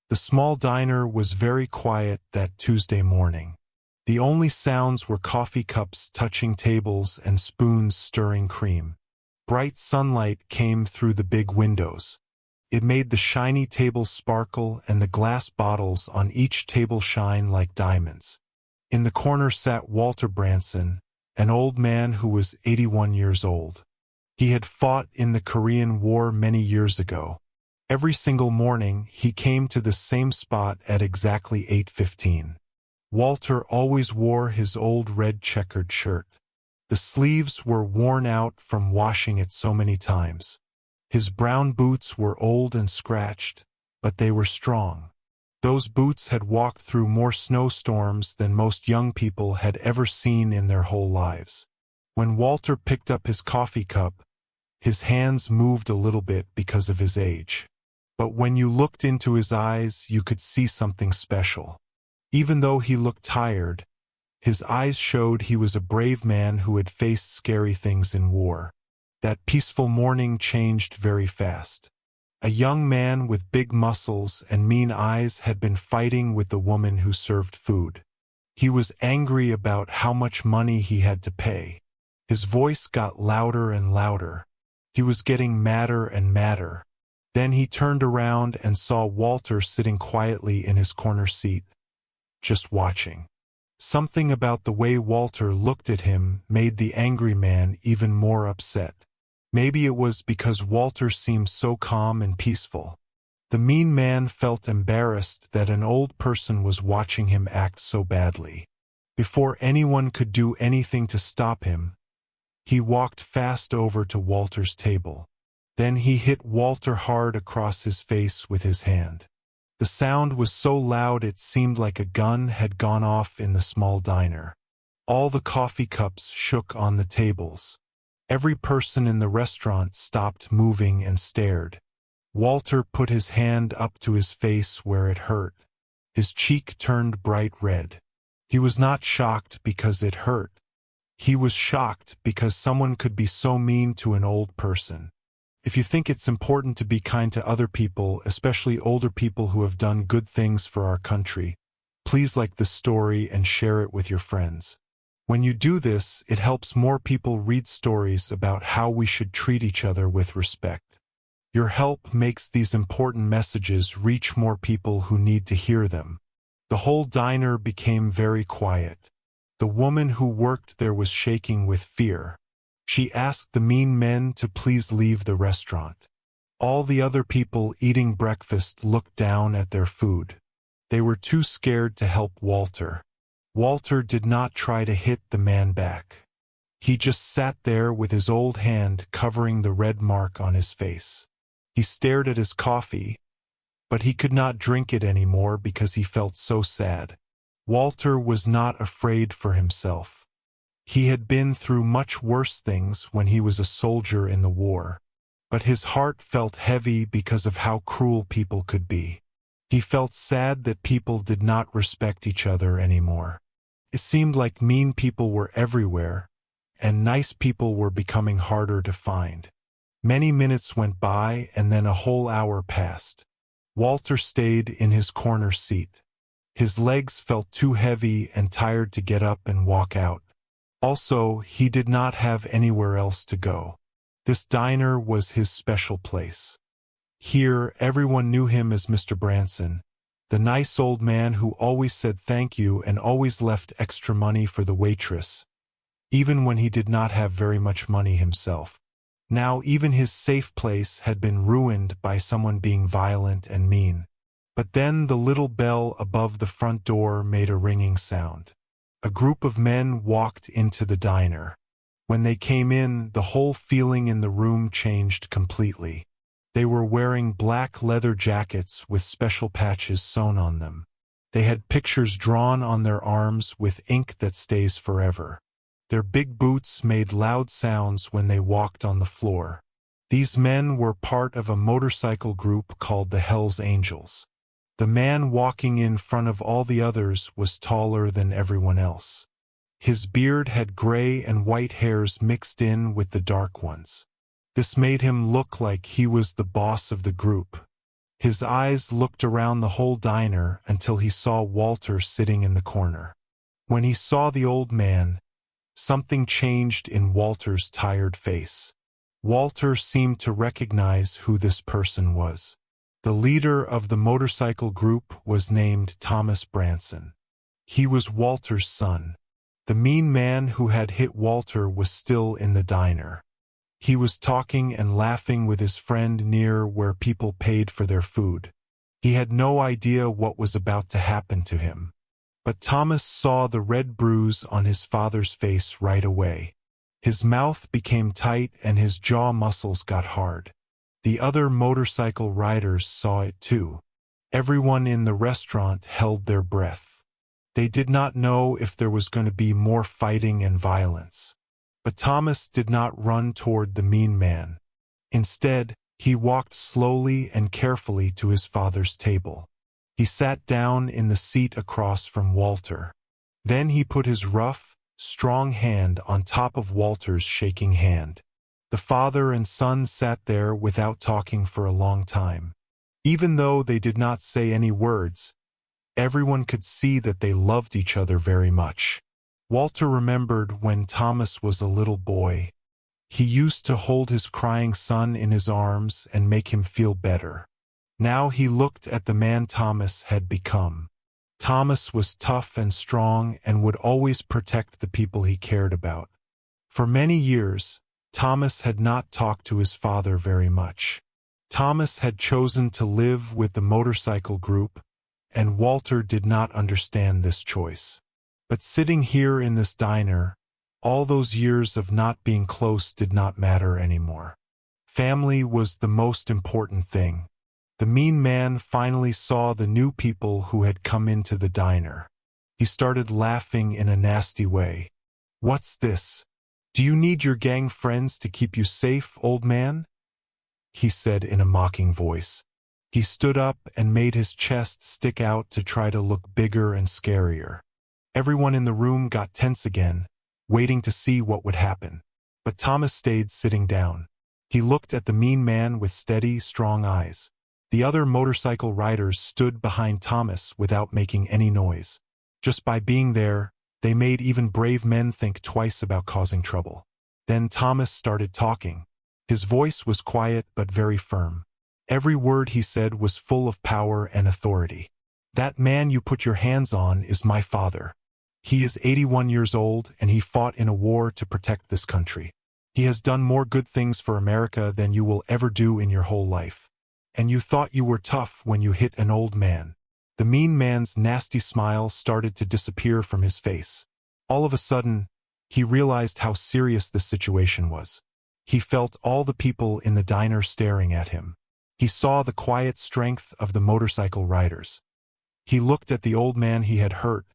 The small diner was very quiet that Tuesday morning. The only sounds were coffee cups touching tables and spoons stirring cream. Bright sunlight came through the big windows. It made the shiny tables sparkle and the glass bottles on each table shine like diamonds. In the corner sat Walter Branson, an old man who was 81 years old. He had fought in the Korean War many years ago. Every single morning, he came to the same spot at exactly 8:15. Walter always wore his old red checkered shirt. The sleeves were worn out from washing it so many times. His brown boots were old and scratched, but they were strong. Those boots had walked through more snowstorms than most young people had ever seen in their whole lives. When Walter picked up his coffee cup, his hands moved a little bit because of his age. But when you looked into his eyes, you could see something special. Even though he looked tired, his eyes showed he was a brave man who had faced scary things in war. That peaceful morning changed very fast. A young man with big muscles and mean eyes had been fighting with the woman who served food. He was angry about how much money he had to pay. His voice got louder and louder. He was getting madder and madder. Then he turned around and saw Walter sitting quietly in his corner seat, just watching. Something about the way Walter looked at him made the angry man even more upset. Maybe it was because Walter seemed so calm and peaceful. The mean man felt embarrassed that an old person was watching him act so badly. Before anyone could do anything to stop him, he walked fast over to Walter's table. Then he hit Walter hard across his face with his hand. The sound was so loud it seemed like a gun had gone off in the small diner. All the coffee cups shook on the tables. Every person in the restaurant stopped moving and stared. Walter put his hand up to his face where it hurt. His cheek turned bright red. He was not shocked because it hurt. He was shocked because someone could be so mean to an old person. If you think it's important to be kind to other people, especially older people who have done good things for our country, please like this story and share it with your friends. When you do this, it helps more people read stories about how we should treat each other with respect. Your help makes these important messages reach more people who need to hear them. The whole diner became very quiet. The woman who worked there was shaking with fear. She asked the mean men to please leave the restaurant. All the other people eating breakfast looked down at their food. They were too scared to help Walter. Walter did not try to hit the man back. He just sat there with his old hand covering the red mark on his face. He stared at his coffee, but he could not drink it anymore because he felt so sad. Walter was not afraid for himself. He had been through much worse things when he was a soldier in the war, but his heart felt heavy because of how cruel people could be. He felt sad that people did not respect each other anymore. It seemed like mean people were everywhere, and nice people were becoming harder to find. Many minutes went by and then a whole hour passed. Walter stayed in his corner seat. His legs felt too heavy and tired to get up and walk out. Also, he did not have anywhere else to go. This diner was his special place. Here, everyone knew him as Mr. Branson, the nice old man who always said thank you and always left extra money for the waitress, even when he did not have very much money himself. Now even his safe place had been ruined by someone being violent and mean. But then the little bell above the front door made a ringing sound. A group of men walked into the diner. When they came in, the whole feeling in the room changed completely. They were wearing black leather jackets with special patches sewn on them. They had pictures drawn on their arms with ink that stays forever. Their big boots made loud sounds when they walked on the floor. These men were part of a motorcycle group called the Hells Angels. The man walking in front of all the others was taller than everyone else. His beard had gray and white hairs mixed in with the dark ones. This made him look like he was the boss of the group. His eyes looked around the whole diner until he saw Walter sitting in the corner. When he saw the old man, something changed in Walter's tired face. Walter seemed to recognize who this person was. The leader of the motorcycle group was named Thomas Branson. He was Walter's son. The mean man who had hit Walter was still in the diner. He was talking and laughing with his friend near where people paid for their food. He had no idea what was about to happen to him. But Thomas saw the red bruise on his father's face right away. His mouth became tight and his jaw muscles got hard. The other motorcycle riders saw it too. Everyone in the restaurant held their breath. They did not know if there was going to be more fighting and violence. But Thomas did not run toward the mean man. Instead, he walked slowly and carefully to his father's table. He sat down in the seat across from Walter. Then he put his rough, strong hand on top of Walter's shaking hand. The father and son sat there without talking for a long time. Even though they did not say any words, everyone could see that they loved each other very much. Walter remembered when Thomas was a little boy. He used to hold his crying son in his arms and make him feel better. Now he looked at the man Thomas had become. Thomas was tough and strong and would always protect the people he cared about. For many years, Thomas had not talked to his father very much. Thomas had chosen to live with the motorcycle group, and Walter did not understand this choice. But sitting here in this diner, all those years of not being close did not matter anymore. Family was the most important thing. The mean man finally saw the new people who had come into the diner. He started laughing in a nasty way. "What's this? Do you need your gang friends to keep you safe, old man?" he said in a mocking voice. He stood up and made his chest stick out to try to look bigger and scarier. Everyone in the room got tense again, waiting to see what would happen. But Thomas stayed sitting down. He looked at the mean man with steady, strong eyes. The other motorcycle riders stood behind Thomas without making any noise. Just by being there, they made even brave men think twice about causing trouble. Then Thomas started talking. His voice was quiet but very firm. Every word he said was full of power and authority. "That man you put your hands on is my father. He is 81 years old and he fought in a war to protect this country. He has done more good things for America than you will ever do in your whole life. And you thought you were tough when you hit an old man." The mean man's nasty smile started to disappear from his face. All of a sudden, he realized how serious this situation was. He felt all the people in the diner staring at him. He saw the quiet strength of the motorcycle riders. He looked at the old man he had hurt,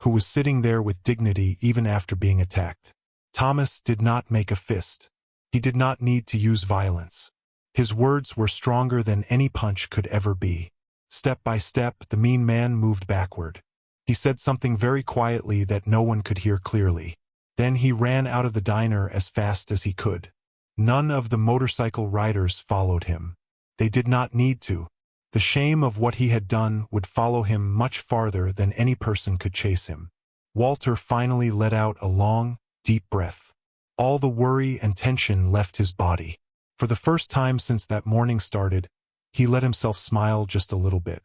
who was sitting there with dignity even after being attacked. Thomas did not make a fist. He did not need to use violence. His words were stronger than any punch could ever be. Step by step, the mean man moved backward. He said something very quietly that no one could hear clearly. Then he ran out of the diner as fast as he could. None of the motorcycle riders followed him. They did not need to. The shame of what he had done would follow him much farther than any person could chase him. Walter finally let out a long, deep breath. All the worry and tension left his body. For the first time since that morning started, he let himself smile just a little bit.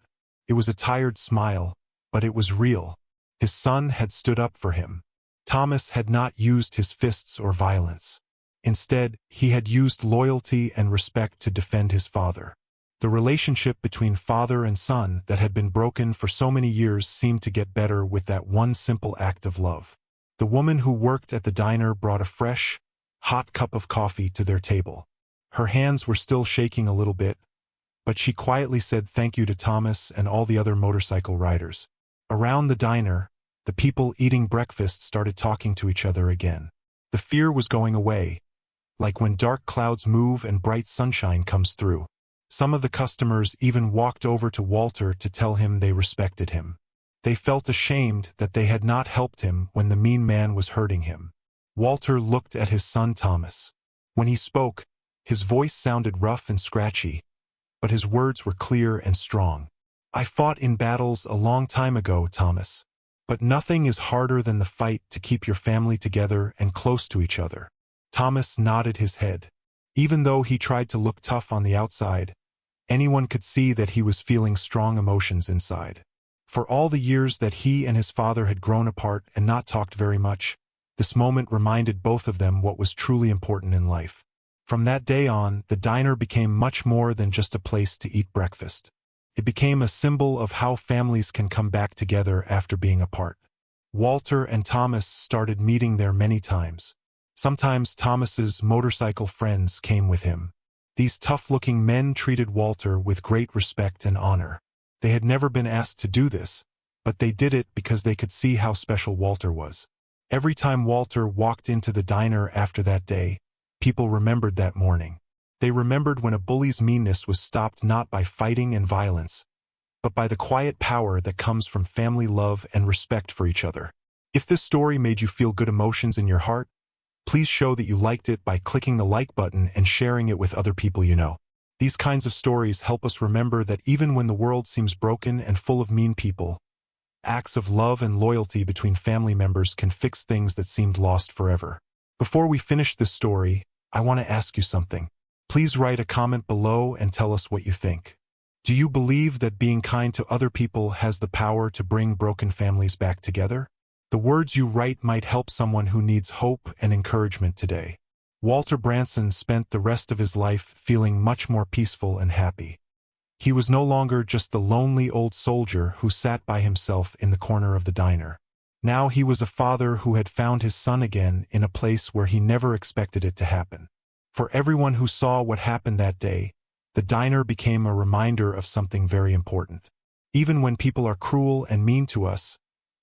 It was a tired smile, but it was real. His son had stood up for him. Thomas had not used his fists or violence. Instead, he had used loyalty and respect to defend his father. The relationship between father and son that had been broken for so many years seemed to get better with that one simple act of love. The woman who worked at the diner brought a fresh, hot cup of coffee to their table. Her hands were still shaking a little bit, but she quietly said thank you to Thomas and all the other motorcycle riders. Around the diner, the people eating breakfast started talking to each other again. The fear was going away, like when dark clouds move and bright sunshine comes through. Some of the customers even walked over to Walter to tell him they respected him. They felt ashamed that they had not helped him when the mean man was hurting him. Walter looked at his son Thomas. When he spoke, his voice sounded rough and scratchy, but his words were clear and strong. "I fought in battles a long time ago, Thomas. But nothing is harder than the fight to keep your family together and close to each other." Thomas nodded his head. Even though he tried to look tough on the outside, anyone could see that he was feeling strong emotions inside. For all the years that he and his father had grown apart and not talked very much, this moment reminded both of them what was truly important in life. From that day on, the diner became much more than just a place to eat breakfast. It became a symbol of how families can come back together after being apart. Walter and Thomas started meeting there many times. Sometimes Thomas's motorcycle friends came with him. These tough-looking men treated Walter with great respect and honor. They had never been asked to do this, but they did it because they could see how special Walter was. Every time Walter walked into the diner after that day, people remembered that morning. They remembered when a bully's meanness was stopped not by fighting and violence, but by the quiet power that comes from family love and respect for each other. If this story made you feel good emotions in your heart, please show that you liked it by clicking the like button and sharing it with other people you know. These kinds of stories help us remember that even when the world seems broken and full of mean people, acts of love and loyalty between family members can fix things that seemed lost forever. Before we finish this story, I want to ask you something. Please write a comment below and tell us what you think. Do you believe that being kind to other people has the power to bring broken families back together? The words you write might help someone who needs hope and encouragement today. Walter Branson spent the rest of his life feeling much more peaceful and happy. He was no longer just the lonely old soldier who sat by himself in the corner of the diner. Now he was a father who had found his son again in a place where he never expected it to happen. For everyone who saw what happened that day, the diner became a reminder of something very important. Even when people are cruel and mean to us,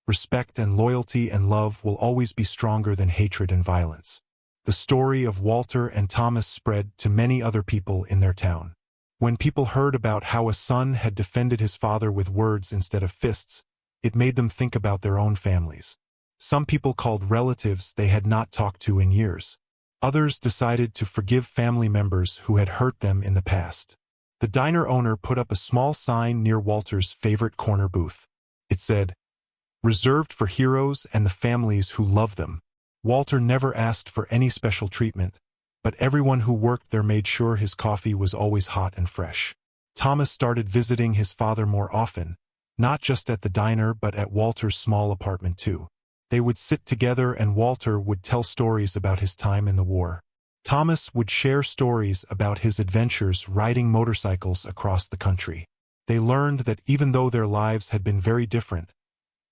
respect and loyalty and love will always be stronger than hatred and violence. The story of Walter and Thomas spread to many other people in their town. When people heard about how a son had defended his father with words instead of fists, it made them think about their own families. Some people called relatives they had not talked to in years. Others decided to forgive family members who had hurt them in the past. The diner owner put up a small sign near Walter's favorite corner booth. It said, "Reserved for heroes and the families who love them." Walter never asked for any special treatment, but everyone who worked there made sure his coffee was always hot and fresh. Thomas started visiting his father more often, not just at the diner but at Walter's small apartment too. They would sit together and Walter would tell stories about his time in the war. Thomas would share stories about his adventures riding motorcycles across the country. They learned that even though their lives had been very different,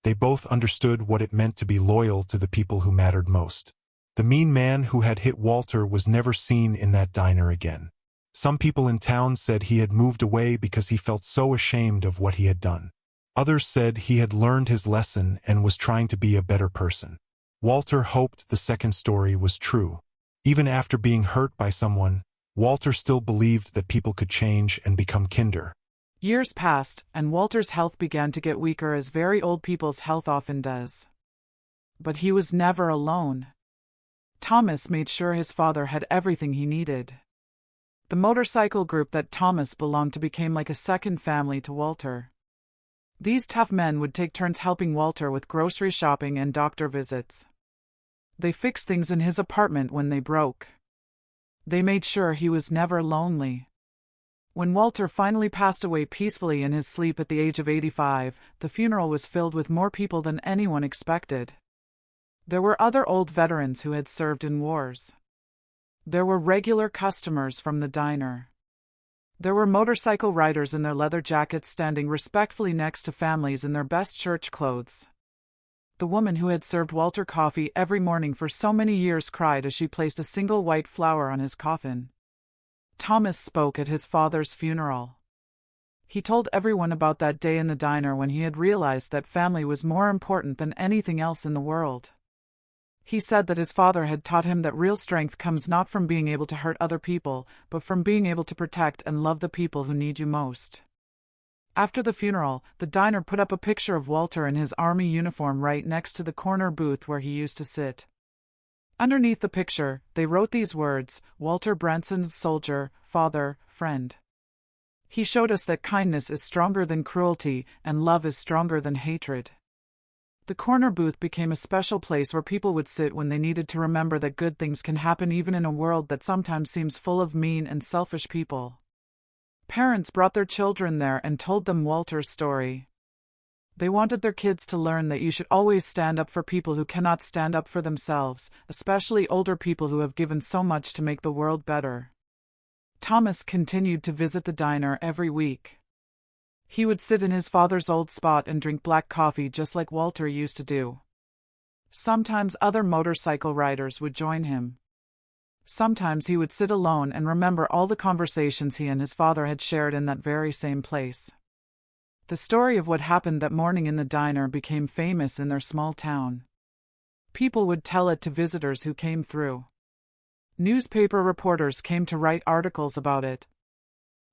they both understood what it meant to be loyal to the people who mattered most. The mean man who had hit Walter was never seen in that diner again. Some people in town said he had moved away because he felt so ashamed of what he had done. Others said he had learned his lesson and was trying to be a better person. Walter hoped the second story was true. Even after being hurt by someone, Walter still believed that people could change and become kinder. Years passed, and Walter's health began to get weaker as very old people's health often does. But he was never alone. Thomas made sure his father had everything he needed. The motorcycle group that Thomas belonged to became like a second family to Walter. These tough men would take turns helping Walter with grocery shopping and doctor visits. They fixed things in his apartment when they broke. They made sure he was never lonely. When Walter finally passed away peacefully in his sleep at the age of 85, the funeral was filled with more people than anyone expected. There were other old veterans who had served in wars. There were regular customers from the diner. There were motorcycle riders in their leather jackets standing respectfully next to families in their best church clothes. The woman who had served Walter coffee every morning for so many years cried as she placed a single white flower on his coffin. Thomas spoke at his father's funeral. He told everyone about that day in the diner when he had realized that family was more important than anything else in the world. He said that his father had taught him that real strength comes not from being able to hurt other people, but from being able to protect and love the people who need you most. After the funeral, the diner put up a picture of Walter in his army uniform right next to the corner booth where he used to sit. Underneath the picture, they wrote these words, "Walter Branson, soldier, father, friend." He showed us that kindness is stronger than cruelty, and love is stronger than hatred. The corner booth became a special place where people would sit when they needed to remember that good things can happen even in a world that sometimes seems full of mean and selfish people. Parents brought their children there and told them Walter's story. They wanted their kids to learn that you should always stand up for people who cannot stand up for themselves, especially older people who have given so much to make the world better. Thomas continued to visit the diner every week. He would sit in his father's old spot and drink black coffee just like Walter used to do. Sometimes other motorcycle riders would join him. Sometimes he would sit alone and remember all the conversations he and his father had shared in that very same place. The story of what happened that morning in the diner became famous in their small town. People would tell it to visitors who came through. Newspaper reporters came to write articles about it.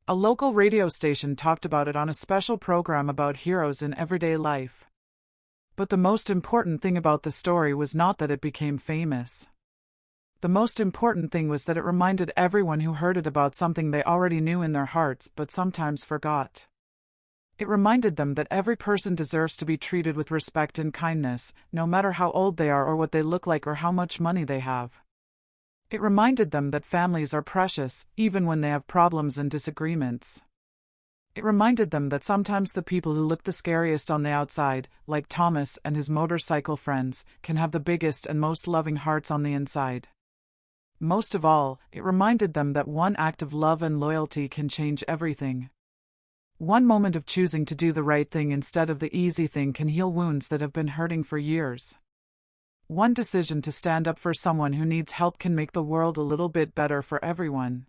A local radio station talked about it on a special program about heroes in everyday life. But the most important thing about the story was not that it became famous. The most important thing was that it reminded everyone who heard it about something they already knew in their hearts but sometimes forgot. It reminded them that every person deserves to be treated with respect and kindness, no matter how old they are or what they look like or how much money they have. It reminded them that families are precious, even when they have problems and disagreements. It reminded them that sometimes the people who look the scariest on the outside, like Thomas and his motorcycle friends, can have the biggest and most loving hearts on the inside. Most of all, it reminded them that one act of love and loyalty can change everything. One moment of choosing to do the right thing instead of the easy thing can heal wounds that have been hurting for years. One decision to stand up for someone who needs help can make the world a little bit better for everyone.